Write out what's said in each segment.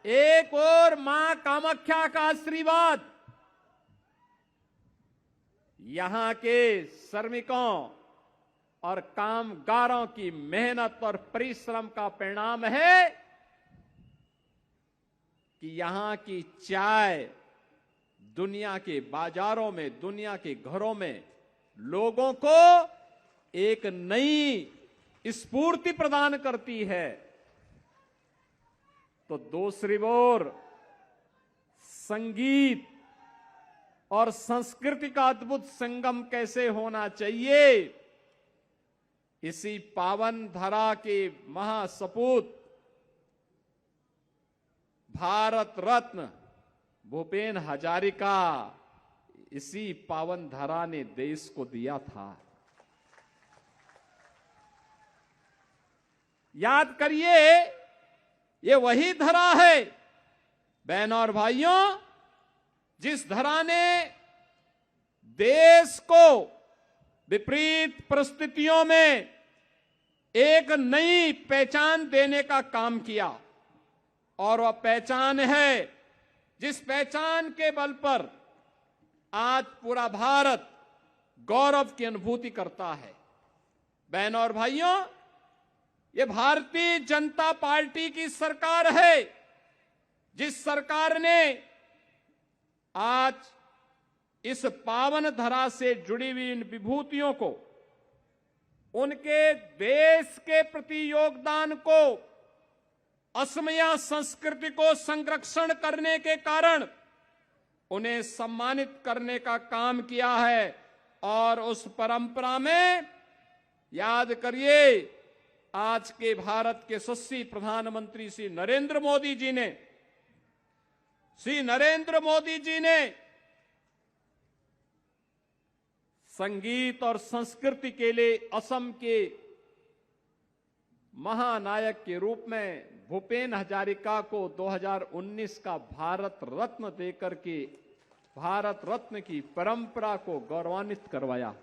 एक और मां कामाख्या का आशीर्वाद यहां के श्रमिकों और कामगारों की मेहनत और परिश्रम का परिणाम है कि यहां की चाय दुनिया के बाजारों में, दुनिया के घरों में लोगों को एक नई स्फूर्ति प्रदान करती है। तो दूसरी ओर संगीत और संस्कृति का अद्भुत संगम कैसे होना चाहिए, इसी पावन धरा के महासपूत भारत रत्न भूपेन हजारिका इसी पावन धरा ने देश को दिया था। याद करिए, ये वही धरा है बहनों और भाइयों, जिस धरा ने देश को विपरीत परिस्थितियों में एक नई पहचान देने का काम किया। और वह पहचान है जिस पहचान के बल पर आज पूरा भारत गौरव की अनुभूति करता है। बहनों और भाइयों, ये भारतीय जनता पार्टी की सरकार है, जिस सरकार ने आज इस पावन धरा से जुड़ी हुई इन विभूतियों को, उनके देश के प्रति योगदान को, असमिया संस्कृति को संरक्षण करने के कारण उन्हें सम्मानित करने का काम किया है। और उस परंपरा में याद करिए, आज के भारत के यशस्वी प्रधानमंत्री श्री नरेंद्र मोदी जी ने संगीत और संस्कृति के लिए असम के महानायक के रूप में भूपेन हजारिका को 2019 का भारत रत्न देकर के भारत रत्न की परंपरा को गौरवान्वित करवाया।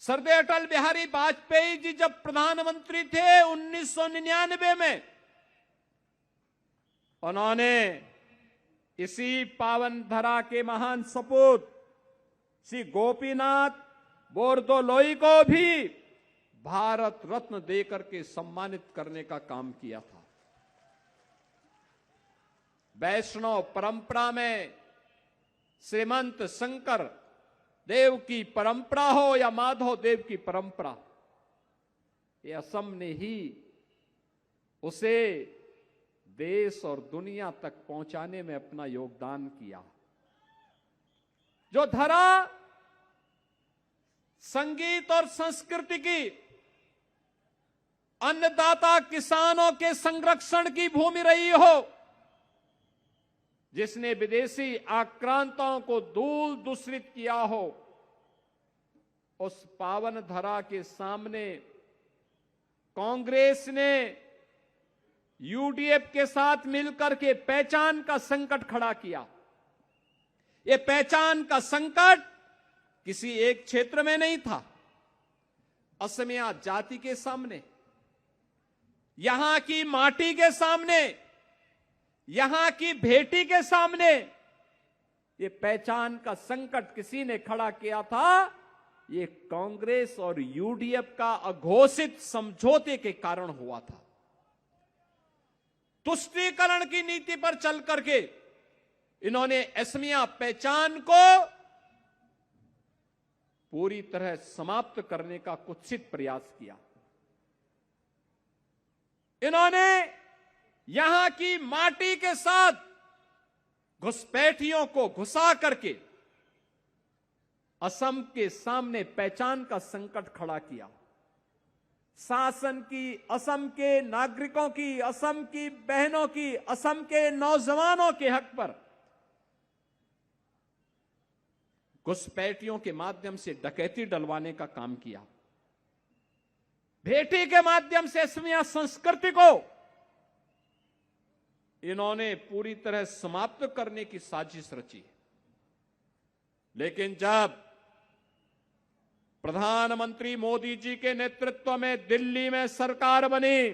सरदार अटल बिहारी वाजपेयी जी जब प्रधानमंत्री थे 1999 में, उन्होंने इसी पावन धरा के महान सपूत श्री गोपीनाथ बोरदोलोई को भी भारत रत्न देकर के सम्मानित करने का काम किया था। वैष्णव परंपरा में श्रीमंत शंकर देव की परंपरा हो या माधव देव की परंपरा, ये असम ने ही उसे देश और दुनिया तक पहुंचाने में अपना योगदान किया। जो धरा संगीत और संस्कृति की, अन्नदाता किसानों के संरक्षण की भूमि रही हो, जिसने विदेशी आक्रांताओं को धूल दूषित किया हो, उस पावन धरा के सामने कांग्रेस ने यूडीएफ के साथ मिलकर के पहचान का संकट खड़ा किया। यह पहचान का संकट किसी एक क्षेत्र में नहीं था, असमिया जाति के सामने, यहां की माटी के सामने, यहां की बेटी के सामने ये पहचान का संकट किसी ने खड़ा किया था। ये कांग्रेस और यूडीएफ का अघोषित समझौते के कारण हुआ था। तुष्टीकरण की नीति पर चल करके इन्होंने असमिया पहचान को पूरी तरह समाप्त करने का कुत्सित प्रयास किया। इन्होंने यहां की माटी के साथ घुसपैठियों को घुसा करके असम के सामने पहचान का संकट खड़ा किया। शासन की, असम के नागरिकों की, असम की बहनों की, असम के नौजवानों के हक पर घुसपैठियों के माध्यम से डकैती डलवाने का काम किया। भेटी के माध्यम से असमिया संस्कृति को इन्होंने पूरी तरह समाप्त करने की साजिश रची। लेकिन जब प्रधानमंत्री मोदी जी के नेतृत्व में दिल्ली में सरकार बनी,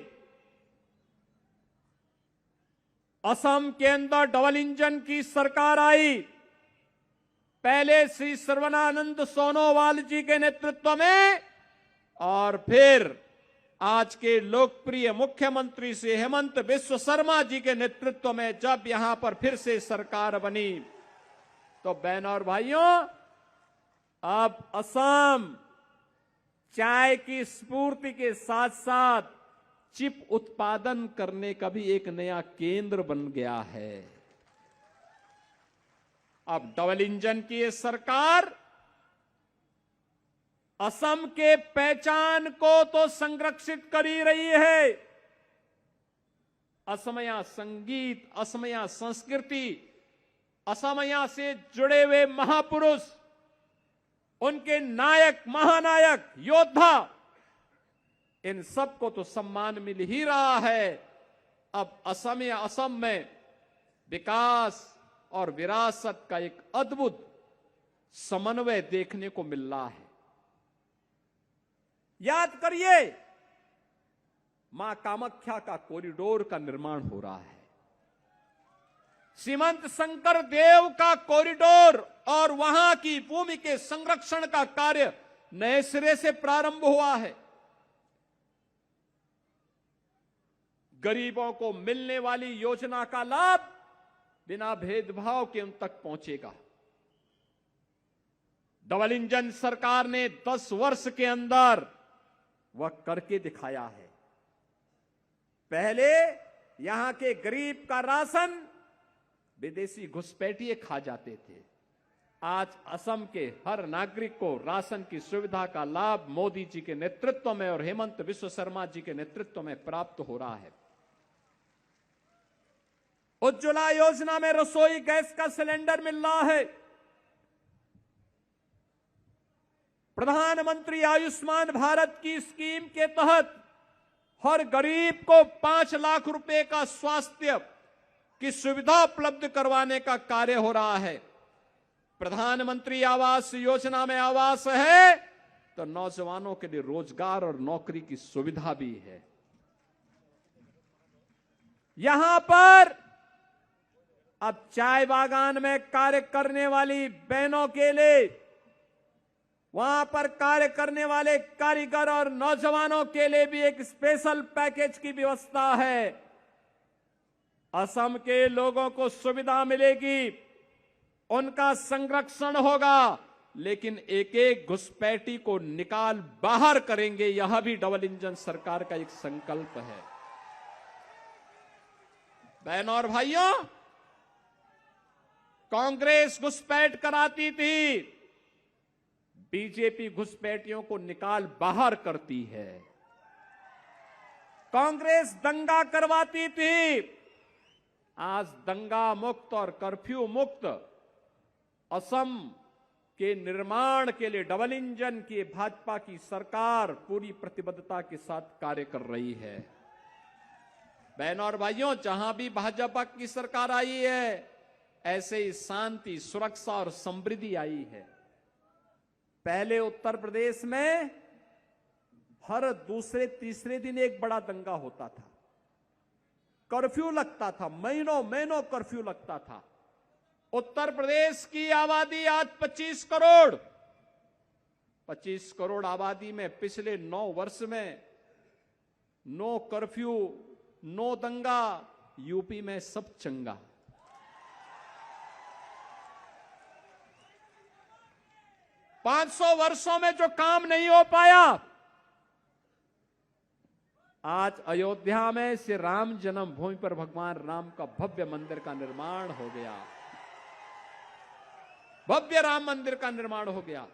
असम के अंदर डबल इंजन की सरकार आई। पहले श्री सर्बानंद सोनोवाल जी के नेतृत्व में और फिर आज के लोकप्रिय मुख्यमंत्री श्री हेमंत बिस्व शर्मा जी के नेतृत्व में जब यहां पर फिर से सरकार बनी, तो बहनों और भाइयों, अब असम चाय की स्फूर्ति के साथ साथ चिप उत्पादन करने का भी एक नया केंद्र बन गया है। अब डबल इंजन की ये सरकार असम के पहचान को तो संरक्षित कर ही रही है। असमिया संगीत, असमिया संस्कृति, असमिया से जुड़े हुए महापुरुष, उनके नायक, महानायक, योद्धा, इन सबको तो सम्मान मिल ही रहा है। अब असम में विकास और विरासत का एक अद्भुत समन्वय देखने को मिल रहा है। याद करिए, मां कामाख्या का कॉरिडोर का निर्माण हो रहा है, श्रीमंत शंकर देव का कॉरिडोर और वहां की भूमि के संरक्षण का कार्य नए सिरे से प्रारंभ हुआ है। गरीबों को मिलने वाली योजना का लाभ बिना भेदभाव के उन तक पहुंचेगा। डबल इंजन सरकार ने 10 वर्ष के अंदर वह करके दिखाया है। पहले यहां के गरीब का राशन विदेशी घुसपैठिए खा जाते थे। आज असम के हर नागरिक को राशन की सुविधा का लाभ मोदी जी के नेतृत्व में और हेमंत बिस्व शर्मा जी के नेतृत्व में प्राप्त हो रहा है। उज्ज्वला योजना में रसोई गैस का सिलेंडर मिल रहा है। प्रधानमंत्री आयुष्मान भारत की स्कीम के तहत हर गरीब को 5 लाख रुपए का स्वास्थ्य की सुविधा उपलब्ध करवाने का कार्य हो रहा है। प्रधानमंत्री आवास योजना में आवास है तो नौजवानों के लिए रोजगार और नौकरी की सुविधा भी है। यहां पर अब चाय बागान में कार्य करने वाली बहनों के लिए, वहां पर कार्य करने वाले कारीगर और नौजवानों के लिए भी एक स्पेशल पैकेज की व्यवस्था है। असम के लोगों को सुविधा मिलेगी, उनका संरक्षण होगा, लेकिन एक एक घुसपैठी को निकाल बाहर करेंगे। यह भी डबल इंजन सरकार का एक संकल्प है। बहनों और भाइयों, कांग्रेस घुसपैठ कराती थी, बीजेपी घुसपैठियों को निकाल बाहर करती है। कांग्रेस दंगा करवाती थी, आज दंगा मुक्त और कर्फ्यू मुक्त असम के निर्माण के लिए डबल इंजन की भाजपा की सरकार पूरी प्रतिबद्धता के साथ कार्य कर रही है। बहनों और भाइयों, जहां भी भाजपा की सरकार आई है, ऐसे ही शांति, सुरक्षा और समृद्धि आई है। पहले उत्तर प्रदेश में हर दूसरे तीसरे दिन एक बड़ा दंगा होता था, कर्फ्यू लगता था, महीनों महीनों कर्फ्यू लगता था। उत्तर प्रदेश की आबादी आज 25 करोड़, 25 करोड़ आबादी में पिछले 9 वर्ष में नो कर्फ्यू, नो दंगा, यूपी में सब चंगा। पांच 500 वर्षों में जो काम नहीं हो पाया, आज अयोध्या में श्री राम जन्मभूमि पर भगवान राम का भव्य मंदिर का निर्माण हो गया। भव्य राम मंदिर का निर्माण हो गया।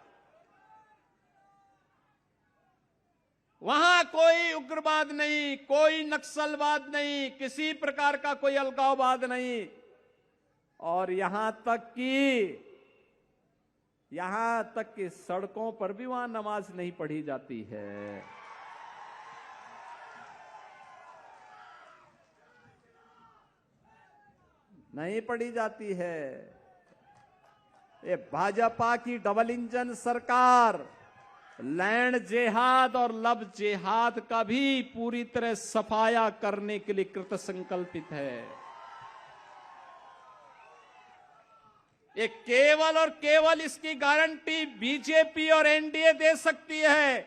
वहां कोई उग्रवाद नहीं, कोई नक्सलवाद नहीं, किसी प्रकार का कोई अलगाववाद नहीं। और यहां तक कि सड़कों पर भी वहां नमाज नहीं पढ़ी जाती है। नहीं पढ़ी जाती है। ये भाजपा की डबल इंजन सरकार लैंड जेहाद और लव जेहाद का भी पूरी तरह सफाया करने के लिए कृत संकल्पित है। ये केवल और केवल इसकी गारंटी बीजेपी और एनडीए दे सकती है,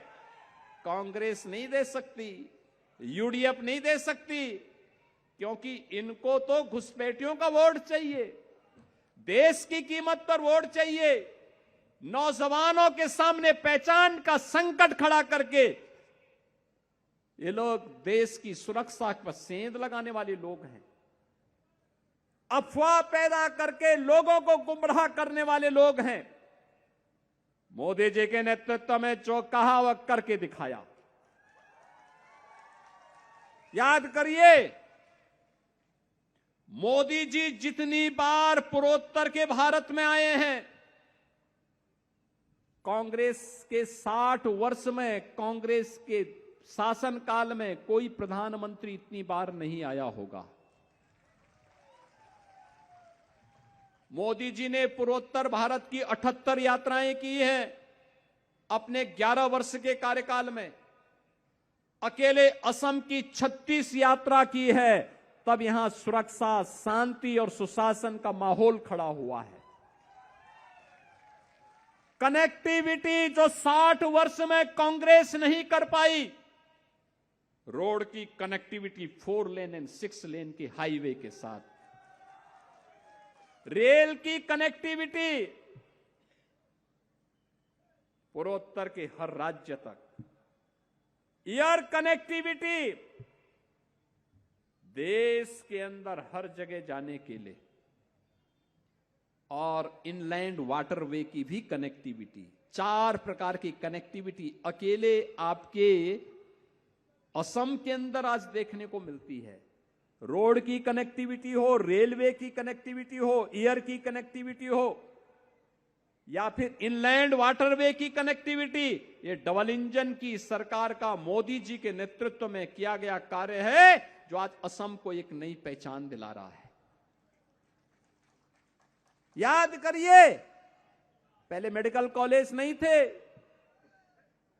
कांग्रेस नहीं दे सकती, यूडीएफ नहीं दे सकती, क्योंकि इनको तो घुसपैठियों का वोट चाहिए, देश की कीमत पर वोट चाहिए। नौजवानों के सामने पहचान का संकट खड़ा करके ये लोग देश की सुरक्षा पर सेंध लगाने वाले लोग हैं, अफवाह पैदा करके लोगों को गुमराह करने वाले लोग हैं। मोदी जी के नेतृत्व में जो कहा वह करके दिखाया। याद करिए, मोदी जी जितनी बार पूर्वोत्तर के भारत में आए हैं, कांग्रेस के 60 वर्ष में, कांग्रेस के शासनकाल में कोई प्रधानमंत्री इतनी बार नहीं आया होगा। मोदी जी ने पूर्वोत्तर भारत की 78 यात्राएं की हैं अपने 11 वर्ष के कार्यकाल में। अकेले असम की 36 यात्रा की है, तब यहां सुरक्षा, शांति और सुशासन का माहौल खड़ा हुआ है। कनेक्टिविटी जो 60 वर्ष में कांग्रेस नहीं कर पाई, रोड की कनेक्टिविटी 4 लेन एंड 6 लेन की हाईवे के साथ, रेल की कनेक्टिविटी पूर्वोत्तर के हर राज्य तक, एयर कनेक्टिविटी देश के अंदर हर जगह जाने के लिए, और इनलैंड वाटरवे की भी कनेक्टिविटी, 4 प्रकार की कनेक्टिविटी अकेले आपके असम के अंदर आज देखने को मिलती है। रोड की कनेक्टिविटी हो, रेलवे की कनेक्टिविटी हो, एयर की कनेक्टिविटी हो, या फिर इनलैंड वाटरवे की कनेक्टिविटी, ये डबल इंजन की सरकार का मोदी जी के नेतृत्व में किया गया कार्य है, जो आज असम को एक नई पहचान दिला रहा है। याद करिए, पहले मेडिकल कॉलेज नहीं थे,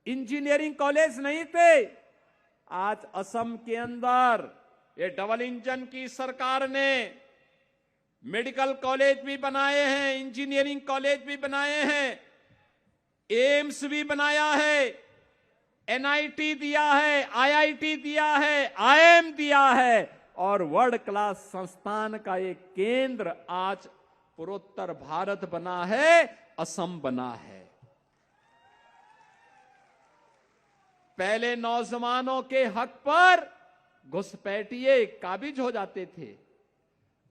इंजीनियरिंग कॉलेज नहीं थे। आज असम के अंदर ये डबल इंजन की सरकार ने मेडिकल कॉलेज भी बनाए हैं, इंजीनियरिंग कॉलेज भी बनाए हैं, एम्स भी बनाया है, एनआईटी दिया है, आईआईटी दिया है, आईएम दिया है, और वर्ल्ड क्लास संस्थान का एक केंद्र आज पूर्वोत्तर भारत बना है, असम बना है। पहले नौजवानों के हक पर घुसपैठिए काबिज हो जाते थे,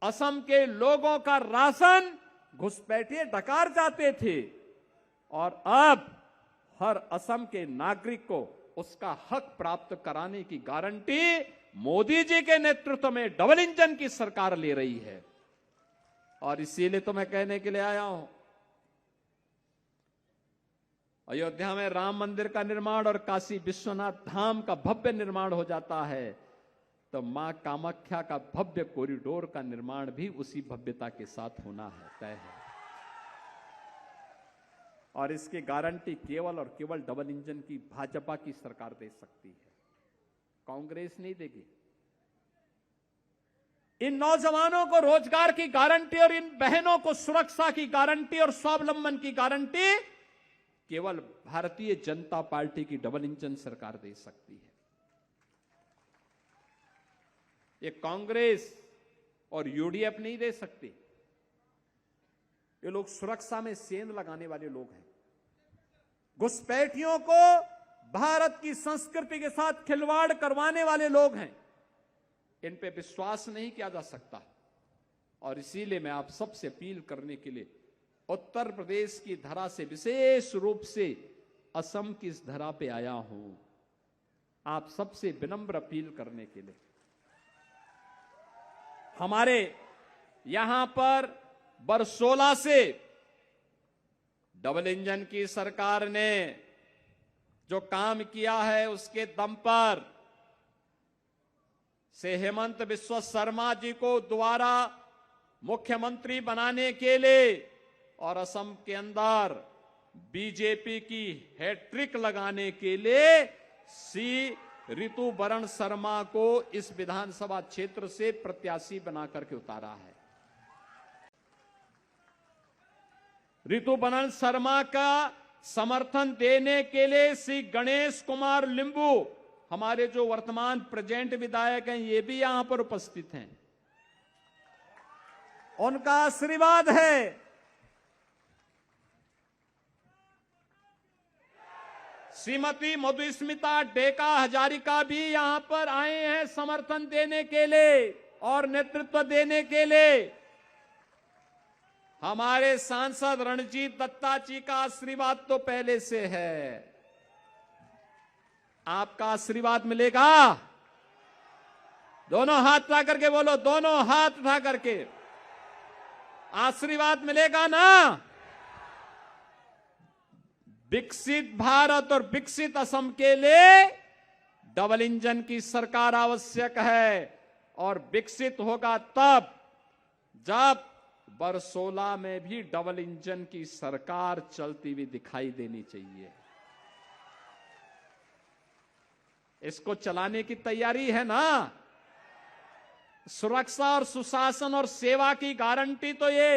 असम के लोगों का राशन घुसपैठिए डकार जाते थे, और अब हर असम के नागरिक को उसका हक प्राप्त कराने की गारंटी मोदी जी के नेतृत्व में डबल इंजन की सरकार ले रही है। और इसीलिए तो मैं कहने के लिए आया हूं, अयोध्या में राम मंदिर का निर्माण और काशी विश्वनाथ धाम का भव्य निर्माण हो जाता है, तो मां कामाख्या का भव्य कॉरिडोर का निर्माण भी उसी भव्यता के साथ होना है, तय है। और इसकी गारंटी केवल और केवल डबल इंजन की भाजपा की सरकार दे सकती है, कांग्रेस नहीं देगी। इन नौजवानों को रोजगार की गारंटी और इन बहनों को सुरक्षा की गारंटी और स्वावलंबन की गारंटी केवल भारतीय जनता पार्टी की डबल इंजन सरकार दे सकती है। ये कांग्रेस और यूडीएफ नहीं दे सकती। ये लोग सुरक्षा में सेंध लगाने वाले लोग हैं, घुसपैठियों को भारत की संस्कृति के साथ खिलवाड़ करवाने वाले लोग हैं। इन पे विश्वास नहीं किया जा सकता, और इसीलिए मैं आप सबसे अपील करने के लिए उत्तर प्रदेश की धरा से, विशेष रूप से असम की इस धरा पे आया हूं, आप सबसे विनम्र अपील करने के लिए। हमारे यहां पर बरसोला से डबल इंजन की सरकार ने जो काम किया है, उसके दम पर से हेमंत बिस्वा शर्मा जी को दोबारा मुख्यमंत्री बनाने के लिए और असम के अंदर बीजेपी की हैट्रिक लगाने के लिए सी ऋतुवरण शर्मा को इस विधानसभा क्षेत्र से प्रत्याशी बना करके उतारा है। ऋतुपर्ण शर्मा का समर्थन देने के लिए श्री गणेश कुमार लिंबू, हमारे जो वर्तमान प्रेजेंट विधायक हैं, ये भी यहां पर उपस्थित हैं। उनका आशीर्वाद है। श्रीमती मधुस्मिता डेका हजारिका भी यहां पर आए हैं समर्थन देने के लिए और नेतृत्व देने के लिए। हमारे सांसद रणजीत दत्ता जी का आशीर्वाद तो पहले से है। आपका आशीर्वाद मिलेगा? दोनों हाथ उठा करके बोलो, दोनों हाथ उठा करके आशीर्वाद मिलेगा ना? विकसित भारत और विकसित असम के लिए डबल इंजन की सरकार आवश्यक है और विकसित होगा तब जब बरसोला में भी डबल इंजन की सरकार चलती हुई दिखाई देनी चाहिए। इसको चलाने की तैयारी है ना? सुरक्षा और सुशासन और सेवा की गारंटी तो ये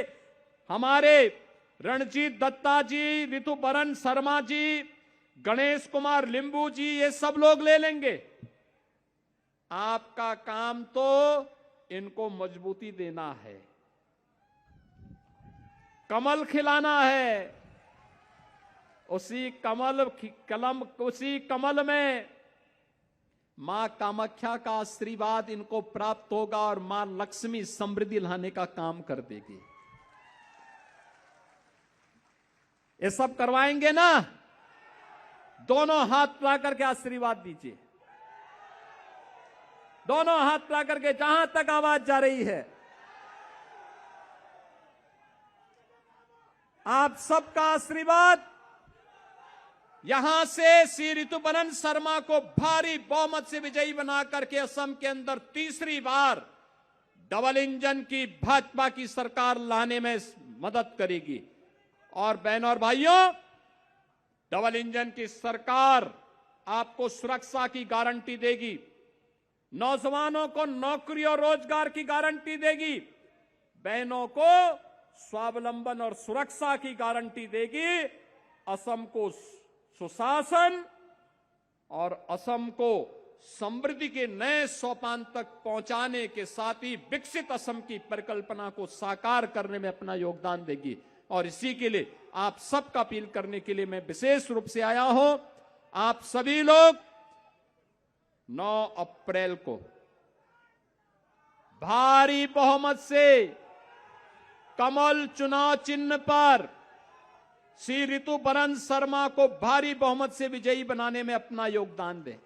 हमारे रणजीत दत्ता जी, ऋतुपर्ण शर्मा जी, गणेश कुमार लिंबू जी, ये सब लोग ले लेंगे। आपका काम तो इनको मजबूती देना है, कमल खिलाना है। उसी कमल में मां कामाख्या का आशीर्वाद इनको प्राप्त होगा और मां लक्ष्मी समृद्धि लाने का काम कर देगी। ये सब करवाएंगे ना? दोनों हाथ ला करके आशीर्वाद दीजिए। दोनों हाथ ला करके, जहां तक आवाज जा रही है। आप सबका आशीर्वाद यहां से श्री ऋतुपर्ण शर्मा को भारी बहुमत से विजयी बना करके असम के अंदर तीसरी बार डबल इंजन की भाजपा की सरकार लाने में मदद करेगी। और बहनों और भाइयों, डबल इंजन की सरकार आपको सुरक्षा की गारंटी देगी, नौजवानों को नौकरी और रोजगार की गारंटी देगी, बहनों को स्वावलंबन और सुरक्षा की गारंटी देगी, असम को सुशासन और असम को समृद्धि के नए सोपान तक पहुंचाने के साथ ही विकसित असम की परिकल्पना को साकार करने में अपना योगदान देगी। और इसी के लिए आप सबका अपील करने के लिए मैं विशेष रूप से आया हूं। आप सभी लोग 9 अप्रैल को भारी बहुमत से कमल चुनाव चिन्ह पर श्री ऋतुपर्ण शर्मा को भारी बहुमत से विजयी बनाने में अपना योगदान दें।